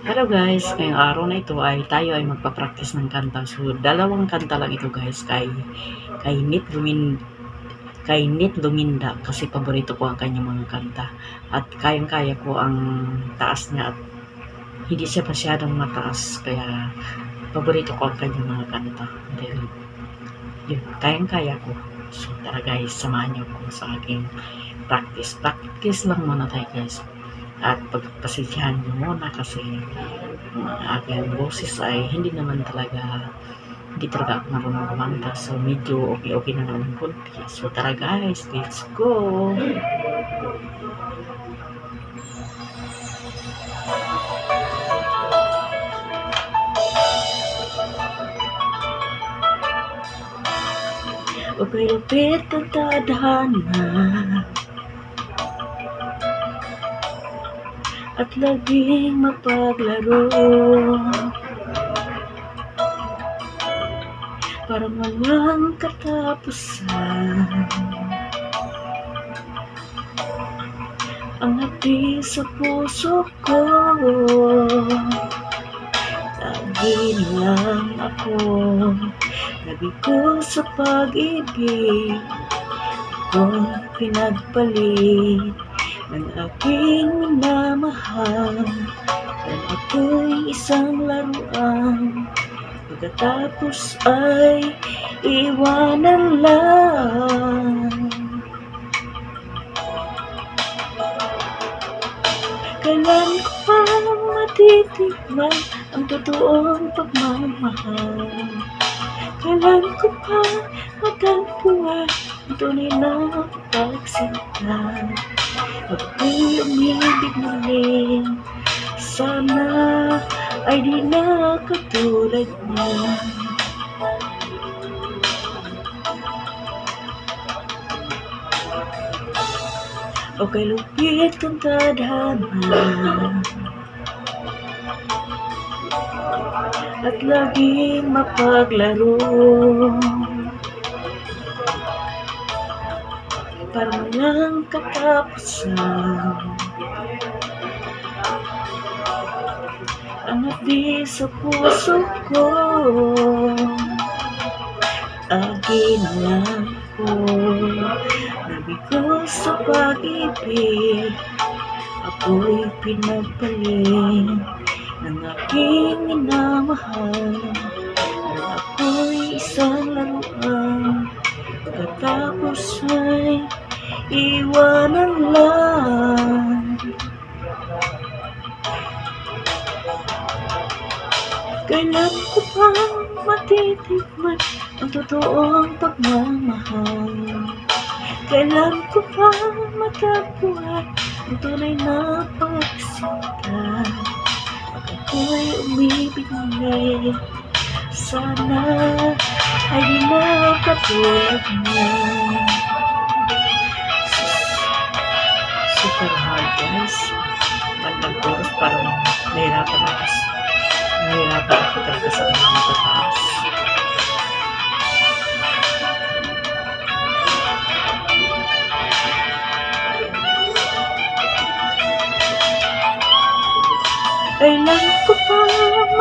Hello guys, ngayong araw na ito ay tayo ay magpa-practice ng kanta. So, dalawang kanta lang ito guys kay Nit Luminda kasi paborito ko ang kanyang mga kanta. At kayang-kaya ko ang taas niya at hindi siya masyadong mataas kaya paborito ko ang kanyang mga kanta. Dahil yun, kayang-kaya ko. So, tara guys, samahan niyo ko sa aking practice. Practice lang muna tayo guys. At pagpasensyahan niyo muna kasi aking boses ay hindi talaga ako marunong kumanta. So, medyo okay na naman ng konti. So, tara guys, let's go! Okay, lupit ang tadhana at laging mapaglaro parang walang katapusan ang hati sa puso ko. Lagi lang ako nabigo sa pag-ibig ako'y pinagpalit ng aking minamahal at ako'y isang laruan pagkatapos ay iwanan lang. Kailan ko pa matitikman ang totoong pagmamahal? Kailan ko pa matagpuan ang tunay na pagsinta? Pag ako'y umibig muli, sana ay di na katulad niya. Okay, lupit ang tadhana at laging mapaglaro parang walang katapusan ang hati sa puso ko. Akin lang ko nabigo sa pag-ibig ako'y pinagpalit ng aking minamahal at ako'y isang laruan pagkatapos ay iwanan lang. Kailan ko pa matitikman ang totoong pagmamahal? Kailan ko pa matagpuan ang tunay na pagsinta? Pag ako'y umibig muli, sana ay di na katulad niya. Super hard guys. Bandang chorus parang nahirapan ako talaga sa mga matataas. Kailan ko pa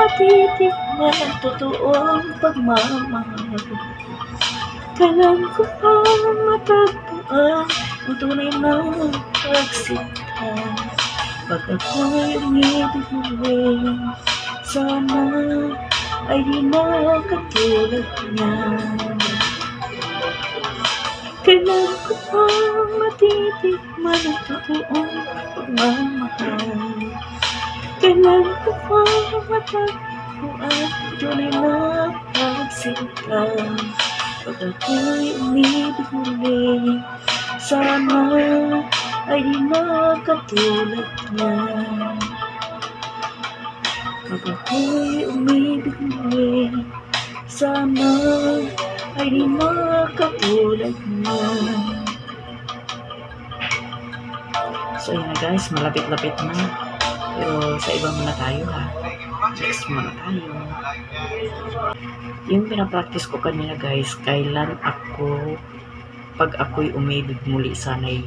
matitikman ang totoong pagmamahal? Kailan ko pa matagpuan ang tunay na pagsinta? Pag ako'y umibig muli, sana ay di na katulad niya. Kailan ko pa matitikman ang totoong pagmamahal? Kailan ko pa matagpuan ang tunay na pagsinta? Pag ako'y umibig muli, sana ay di na katulad niya. Pag ako'y umibig muli, sana ay di na katulad niya. So yun na guys, malapit-lapit na. Pero sa iba muna tayo ha. Next muna tayo. Yung pinapractice ko kanina guys, pag ako'y umibig muli, sana'y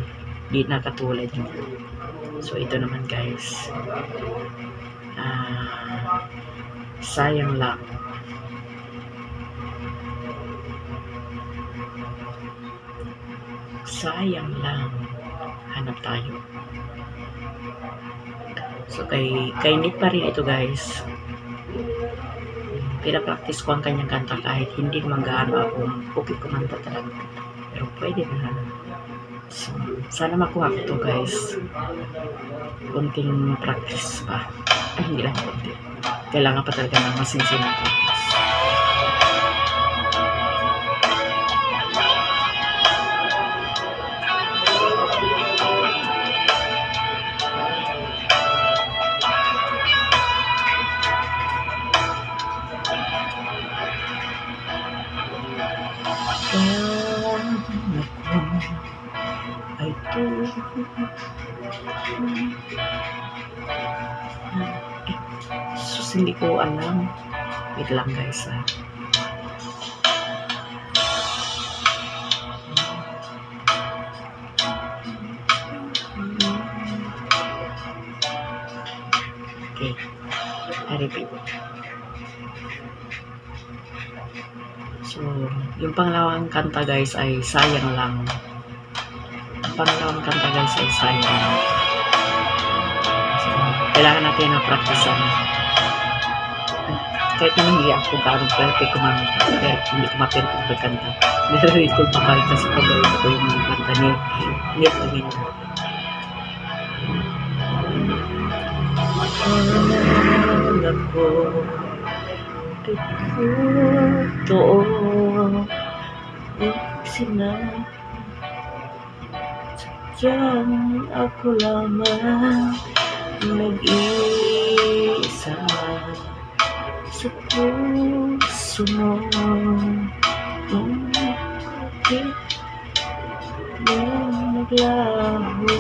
di na katulad niyo. So ito naman guys. Sayang lang. Sayang lang. Hanap tayo. So, kay Nick pa rin ito, guys. Pinapractice ko ang kanyang kanta kahit hindi naman gaano ako okay kumanta talaga. Pero pwede na. So, sana makuha ko to, guys. Kunting practice pa. Ay, hindi lang kunti. Kailangan pa talaga ng masinsinang practice. Ay sus, hindi ko alam. Wait lang, guys, ha. Okay, I repeat. So, yung pangalawang kanta, guys, ay Sayang Lang. Yung pangalawang kanta, guys, ay Sayang Lang. So, kailangan natin na practicean. Kahit naman hindi ako gaano perfect kumanta, pero hindi ko ma-perfect magkanta. Nare-read ko pa kahit kasi paborito ko yung mga kanta ni Nick Luminda. Alam ko, totoo, sinabi, sadyang ako lamang nag-iisa sa puso mo. Bakit mo naglaho?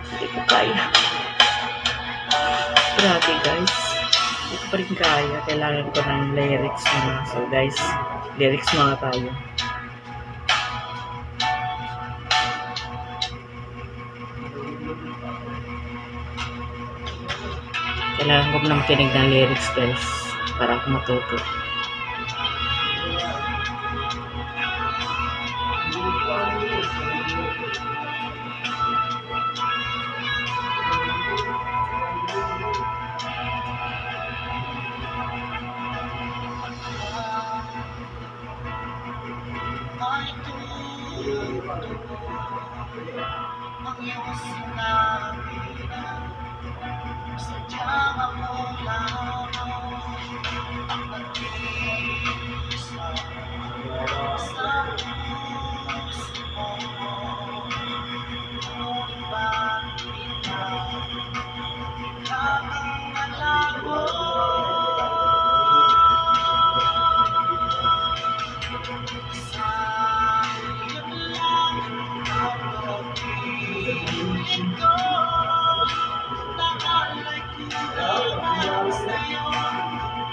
Hindi ko kaya. Grabe, guys. Hindi ko pa rin kaya. Kailangan ko ng lyrics muna. So, guys, lyrics muna tayo. Kailangan ko na makinig ng lyrics, guys, para ako matuto. Ang iyong sinabi na sadyang ako lamang ang nag-iisa sa puso mo. Ngunit bakit na biglang nalago? Sayang lang ako pilit ko na alay kulang sa'yo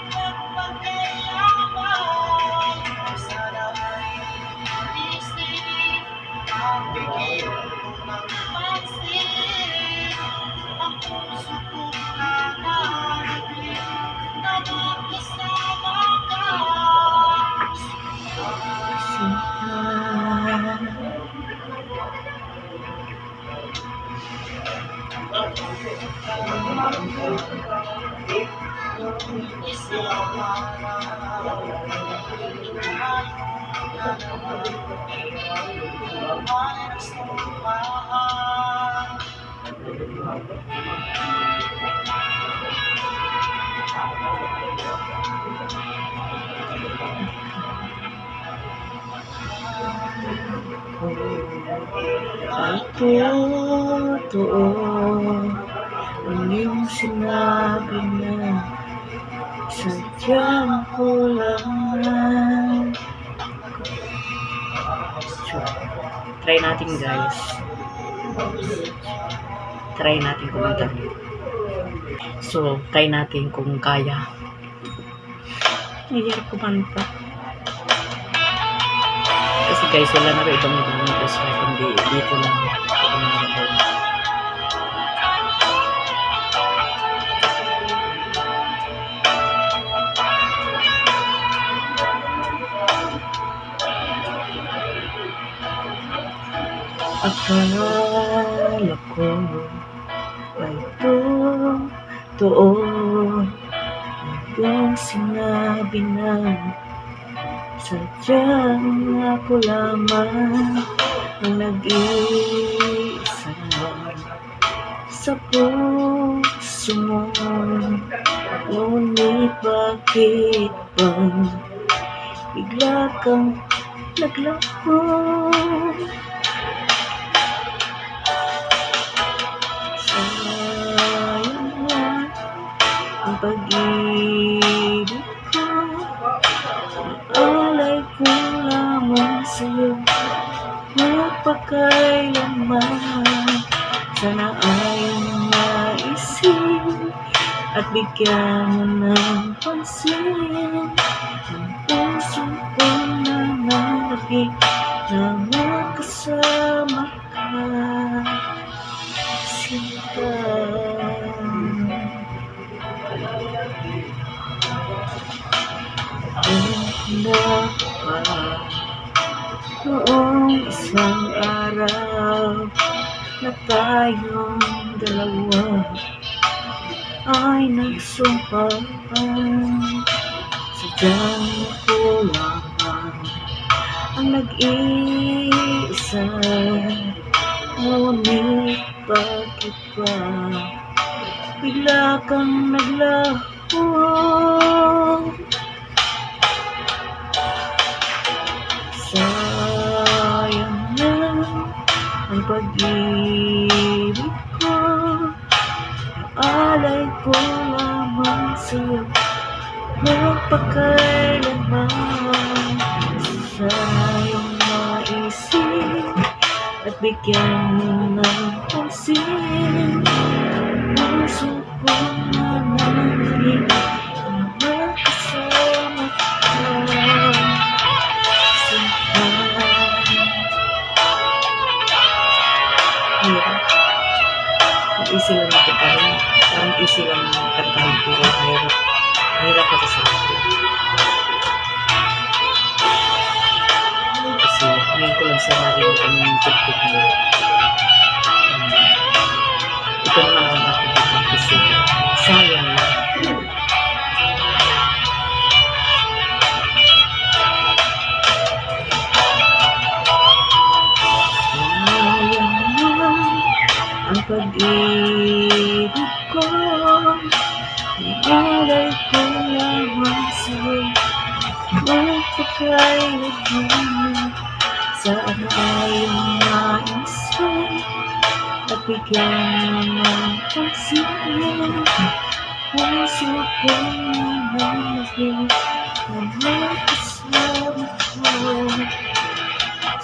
magpagkailangan. Sana ay isip ang bigyan mo ng pansin. Ang puso kong nananabik na makasama ka. Ay totoo ang iyong sinabi na sadyang ko lang. Try natin, guys. Try natin kumanta. So, try natin kung kaya. Mahirap kumanta. Kasi, guys, wala na ba ibang gusto kundi dito lang. Akala ko ay totoo yung sinabi na sadyang ako lamang ang nag-iisa sa puso mo. Ngunit bakit ba bigla kang naglaho? Sayang na ang pag-ibig ko, alay ko lamang sa'yo magpakailanman. Sana ay maisip at bigyan mo ng pansin ang puso ko na nalapit na magkasama ka, sinta. Handa pa noong isang araw na tayong dalawa ay nagsumpaan. Sadyang ako lamang ang nag-iisa, ngunit bakit ba bigla kang naglaho? Sayang na ang pag-ibig ko, alay ko lamang sa'yo magpakailanman. Sayang maisip at bigyan mo ng pansin puso ko na nalapit na magkasama ka, sinta. Easy lang ito, parang easy lang kantahin, pero hirap ako sa akin. Kasi ngayon ko lang sa narinig ang tugtog mo. Ito naman ang aking kasi sayang lang. Ang pag-ibig ko, ialay ko lamang sa'yo magpakailanman. Saan tayong maisip at bigyan mo ng pansin puso ko na nalapit na magkasama ko.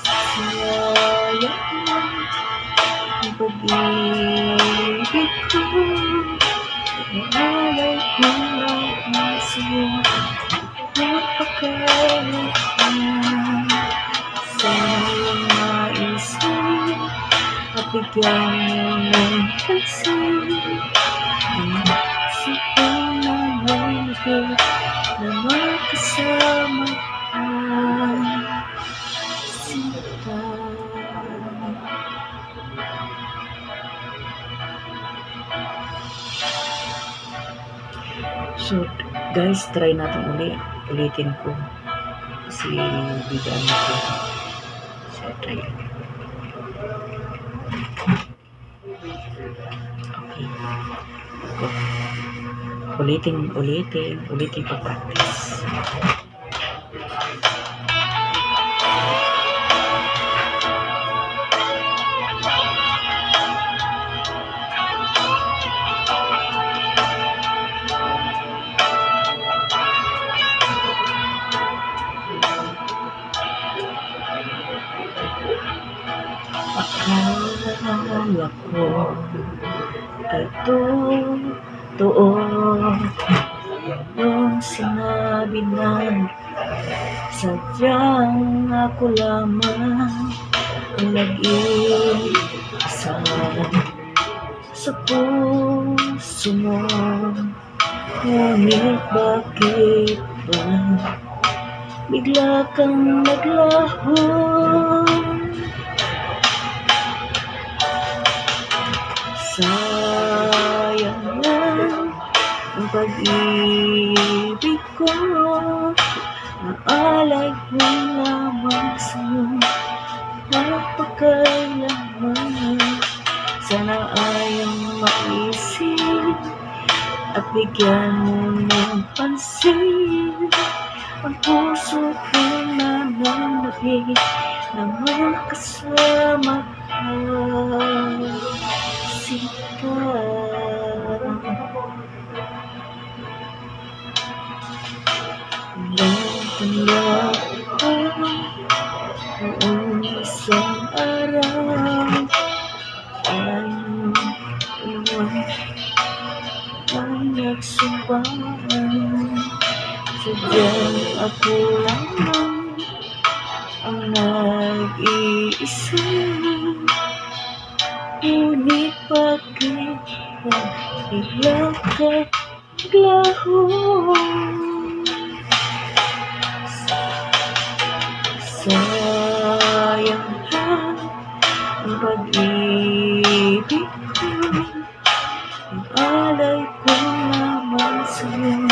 Sayang ang pag-ibig ko, ialay ko lamang sa'yo magpakailanman. Sayang maisip at bigyan mo ng pansin puso ko na nalapit na magkasama ka, sinta. So guys, try natin ulitin ko kasi bigyan ko. So try. Okay. Ulitin pa practice. Akala ko ay totoo yung sinabi na sadyang ako lamang ang nag-iisa sa puso mo. Ngunit bakit ba bigla kang naglaho? Sayang lang ang pag-ibig ko, naalay ko lamang sa'yo napakailanman. Sana ay ang maisip at bigyan mo ng pansin ang puso ko na nanapig na makasama ka. Sita, tanda ko noong isang araw tayong dalawa ay nagsumbaan. Sadyang ako lang ang nag-iisa, ngunit bakit bigla ka naglaho? Sayang lang ang pag-ibig ko, ang alay ko lamang sa'yo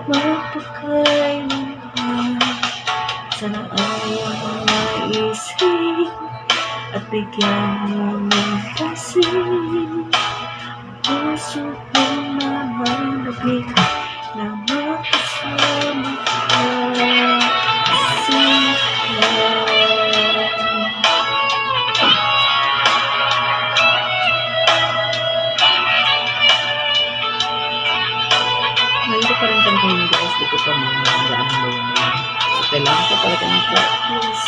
mapakailanman. Sana ay ang naisip at bigyan mo ng pansin puso ko na malabig na makasama ka. Mahirap pa rin kantahin guys, di ko pa magaan mo yun. So, kailangan ko talaga ng practice.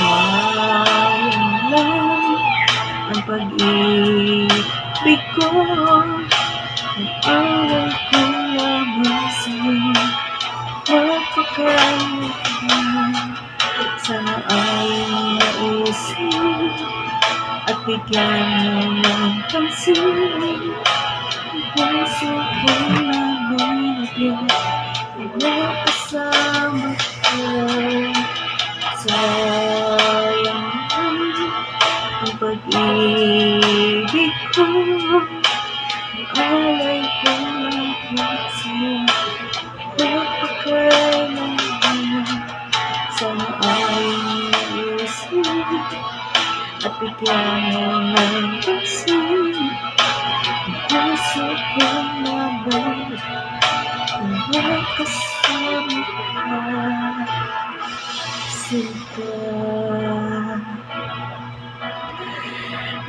Sayang lang ang pag-ibig ko, naalay ko lamang sa'yo mapakailanman. Sana ay maisip at bigyan mo ng pansin puso ko na malapit na kasama ka. Sayang ang pag-ibig ko, alay ko lang sa'yo mapakailanman. Sana ay maisip at bigyan mo ng pansin puso ko na makasama ka. Sinta,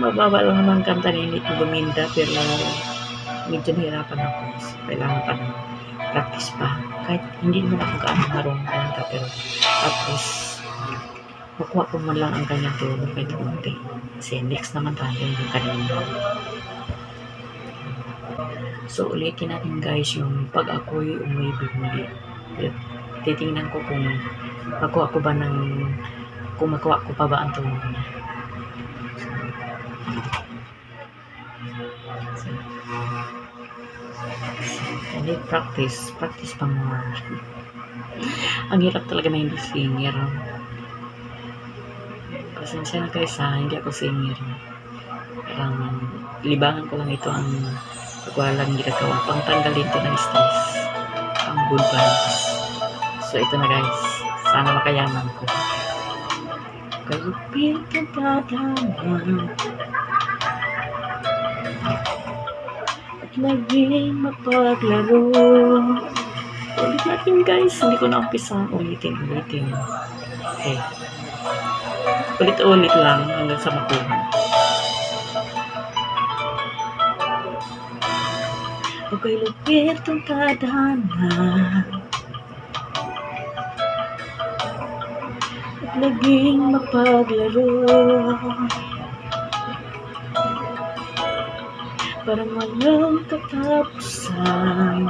mababa lang naman kanta ni Nito Luminda pero medyo nahirapan ako. So, kailangan pa ng practice pa. Kahit hindi naman ako gaano marunong kanta pero at least makuha ko man lang ang kanyang tulong kahit kunti. Kasi next naman tayo yung kanina. So ulitin natin guys yung pag ako'y umibig muli. Titingnan ko kung makuha ko ba kung makuha ko pa ba ang tulong niya. Hindi practice pa more. Ang hirap talaga na hindi singer. Pasensya na guys ha, hindi ako singer. Parang libangan ko lang ito ang pagwalang ginagawa. Pangtanggal ito ng stress. Ang good vibes. So ito na guys, sana makayaman ko. Kalupit ang tadhana at naging mapaglaro. Ulit natin guys, hindi ko na umpisa. Ulitin. Okay. Ulit-ulit lang hanggang sa makuha. Okay, lupit ang tadhana at naging mapaglaro. Parang walang katapusan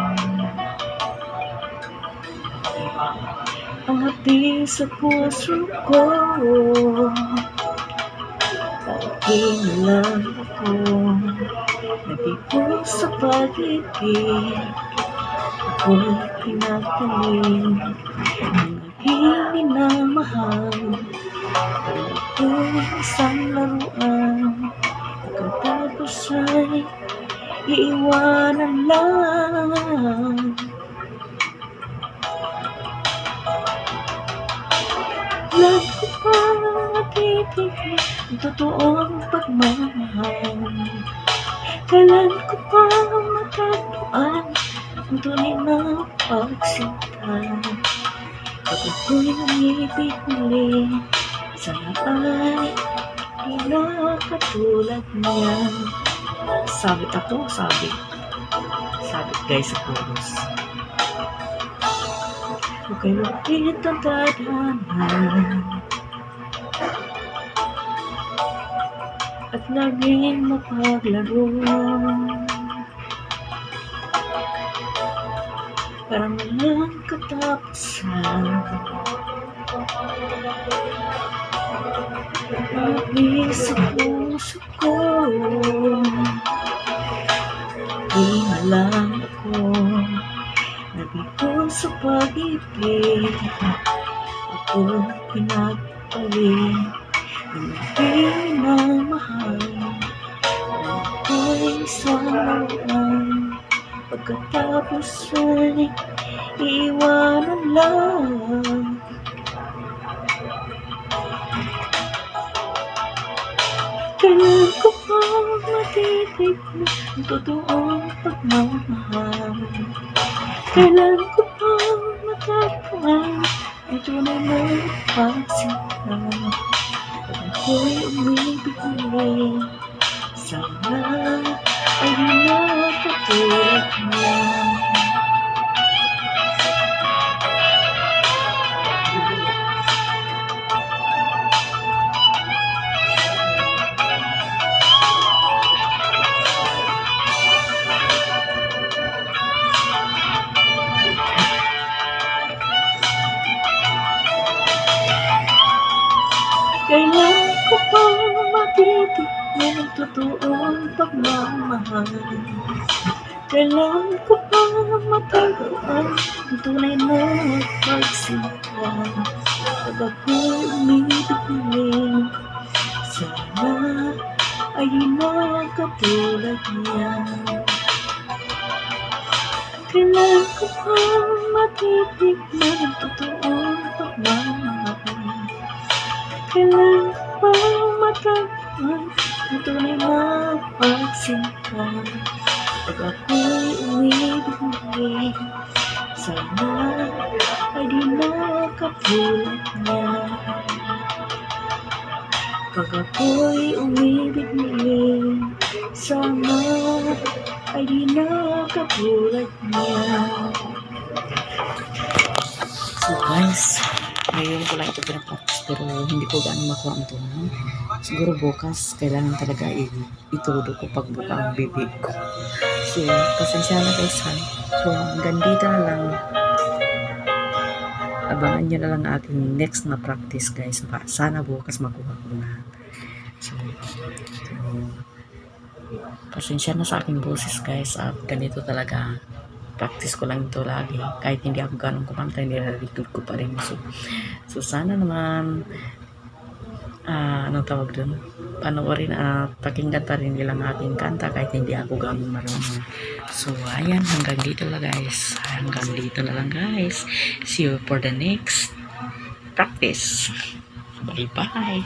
ang hati sa puso ko. Lagi na lang ko, nabigo sa pag-ibig. Ako'y pinagpaling ng aking minamahal. Ako'y isang laruan, pagkatapos ay iiwanan lang. Alam ko pa matitinig ang totoong pagmamahal. Kailan ko pa matagpuan ang tunay na pagsinta. Pag ako'y umibig muli, sana ay di na katulad niya. Sabit ako, sabit guys sa chorus. Huwag kayo lupit ang tadhana at laging mapaglaro. Parang walang katapusan. Mabis sa puso ko, di na lang ako nabigo sa pag-ibig. Ako pinagpalit ng aking minamahal. Ako'y isang laruan, pagkatapos ay iiwanan lang. Kailan ko pa matitignan ang totoong pagmamahal? Kailan ko pa matagpuan ang tunay na pagsinta? Pag ako'y umibig muli, sana ay di na katulad niya. Kailan ko pa matitignan ang totoong pagmamahal? Kailan ko pa matagpuan ang tunay na pagsinta? Pag ako'y umibig muli, sana ay di na katulad niya. Kailan ko pa matitignan ang totoong pagmamahal? Kailan ko pa matagpuan ang tunay na pagsinta? Pag ako'y umibig muli, sana ay di na katulad niya. Pag ako'y umibig muli, sana ay di na katulad niya. So guys, ngayon ko lang ito pinapractice pero hindi ko gaano makuha ang tono. Siguro bukas kailangan talaga itudo ko pagbuka ang bibig ko. So pasensya na guys ha. So hanggang dito na lang. Abangan nyo na lang ating next na practice guys. Sana bukas makuha ko na. So pasensya na sa aking boses guys. At ganito talaga. Practice ko lang ito lagi. Kahit hindi ako ganong kumanta, nire-record ko pa rin. So sana naman, anong tawag dun? Panoorin at pakinggan pa rin nilang aking kanta kahit hindi ako ganong marunong. So ayan, hanggang dito lang guys. Hanggang dito na lang guys. See you for the next practice. Bye bye.